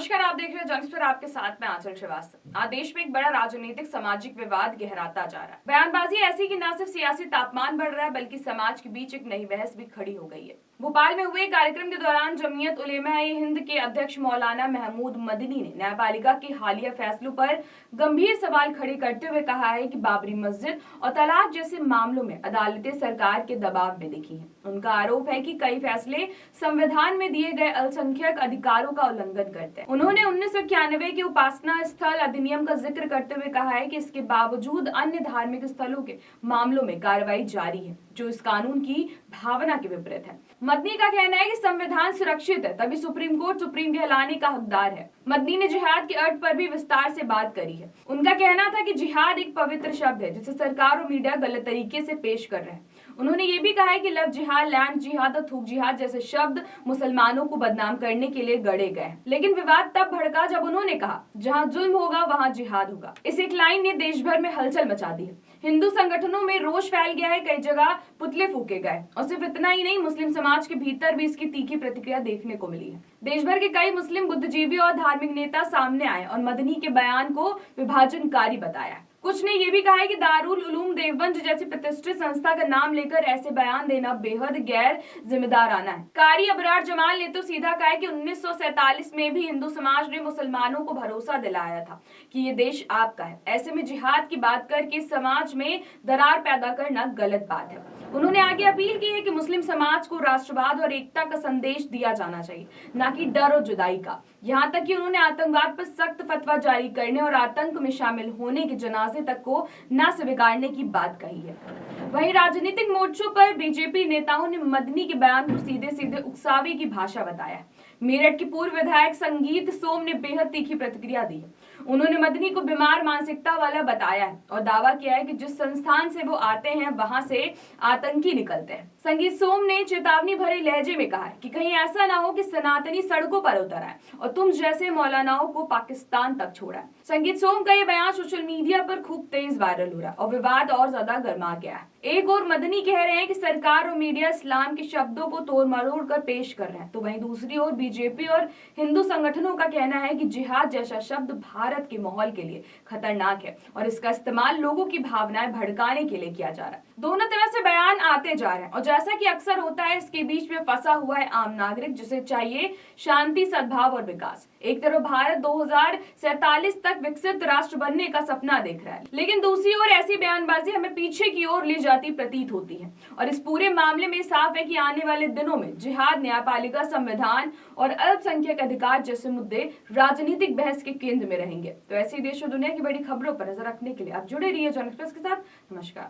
नमस्कार, आप देख रहे हैं जंक्स पर। आपके साथ में आंचल श्रीवास्तव। आज देश में एक बड़ा राजनीतिक सामाजिक विवाद गहराता जा रहा है। बयानबाजी ऐसी कि न सिर्फ सियासी तापमान बढ़ रहा है बल्कि समाज के बीच एक नई बहस भी खड़ी हो गई है। भोपाल में हुए कार्यक्रम के दौरान जमीयत उलेमा-ए-हिंद के अध्यक्ष मौलाना महमूद मदनी ने न्यायपालिका के हालिया फैसलों पर गंभीर सवाल खड़े करते हुए कहा है कि बाबरी मस्जिद और तलाक जैसे मामलों में अदालतें सरकार के दबाव में दिखी हैं। उनका आरोप है कि कई फैसले संविधान में दिए गए अल्पसंख्यक अधिकारों का उल्लंघन करते हैं। उन्होंने 1991 के उपासना स्थल अधिनियम का जिक्र करते हुए कहा है कि इसके बावजूद अन्य धार्मिक स्थलों के मामलों में कार्रवाई जारी है, जो इस कानून की भावना के विपरीत है। मदनी का कहना है कि संविधान सुरक्षित है, तभी सुप्रीम कोर्ट सुप्रीम कहलाने का हकदार है। मदनी ने जिहाद के अर्थ पर भी विस्तार से बात करी है। उनका कहना था कि जिहाद एक पवित्र शब्द है जिसे सरकार और मीडिया गलत तरीके से पेश कर रहे हैं। उन्होंने ये भी कहा है कि लव जिहाद, लैंड जिहाद और थूक जिहाद जैसे शब्द मुसलमानों को बदनाम करने के लिए गढ़े गए। लेकिन विवाद तब भड़का जब उन्होंने कहा, जहां जुल्म होगा वहां जिहाद होगा। इस एक लाइन ने देश भर में हलचल मचा दी है। हिंदू संगठनों में रोष फैल गया है, कई जगह पुतले फूके गए और सिर्फ इतना ही नहीं, मुस्लिम समाज के भीतर भी इसकी तीखी प्रतिक्रिया देखने को मिली है। देश भर के कई मुस्लिम बुद्धिजीवी और धार्मिक नेता सामने आए और मदनी के बयान को विभाजनकारी बताया। कुछ ने यह भी कहा है कि दारुल उलूम देवबंद जैसी प्रतिष्ठित संस्था का नाम लेकर ऐसे बयान देना बेहद गैर जिम्मेदाराना है। कारी अबरार जमाल ने तो सीधा कहा है कि 1947 में भी हिंदू समाज ने मुसलमानों को भरोसा दिलाया था कि ये देश आपका है। ऐसे में जिहाद की बात करके समाज में दरार पैदा करना गलत बात है। उन्होंने आगे अपील की है कि मुस्लिम समाज को राष्ट्रवाद और एकता का संदेश दिया जाना चाहिए, न कि डर और जुदाई का। यहाँ तक कि उन्होंने आतंकवाद पर सख्त फतवा जारी करने और आतंक में शामिल होने के जनाजे तक को न स्वीकारने की बात कही है। वहीं राजनीतिक मोर्चों पर बीजेपी नेताओं ने मदनी के बयान को सीधे सीधे उकसावे की भाषा बताया। मेरठ की पूर्व विधायक संगीत सोम ने बेहद तीखी प्रतिक्रिया दी। उन्होंने मदनी को बीमार मानसिकता वाला बताया है और दावा किया है कि जिस संस्थान से वो आते हैं वहां से आतंकी निकलते हैं। संगीत सोम ने चेतावनी भरे लहजे में कहा है कि कहीं ऐसा ना हो कि सनातनी सड़कों पर उतर आए और तुम जैसे मौलानाओं को पाकिस्तान तक छोड़ा है। संगीत सोम का ये बयान सोशल मीडिया पर खूब तेज वायरल हो रहा है और विवाद और ज्यादा गर्मा गया है। एक और मदनी कह रहे हैं कि सरकार और मीडिया इस्लाम के शब्दों को तोड़ मरोड़ कर पेश कर रहे हैं, तो वहीं दूसरी ओर बीजेपी और हिंदू संगठनों का कहना है कि जिहाद जैसा शब्द भारत के माहौल के लिए खतरनाक है और इसका इस्तेमाल लोगों की भावनाएं भड़काने के लिए किया जा रहा है। दोनों तरह से बयान आते जा रहे हैं और जैसा कि अक्सर होता है, इसके बीच में फंसा हुआ है आम नागरिक, जिसे चाहिए शांति, सद्भाव और विकास। एक तरफ भारत 2047 तक विकसित राष्ट्र बनने का सपना देख रहा है, लेकिन दूसरी ओर ऐसी बयानबाजी हमें पीछे की ओर ले जाती प्रतीत होती है। और इस पूरे मामले में साफ है कि आने वाले दिनों में जिहाद, न्यायपालिका, संविधान और अल्पसंख्यक अधिकार जैसे मुद्दे राजनीतिक बहस के केंद्र में रहेंगे। तो ऐसी देश और दुनिया की बड़ी खबरों पर नजर रखने के लिए आप जुड़े रहिए जन एक्सप्रेस के साथ। नमस्कार।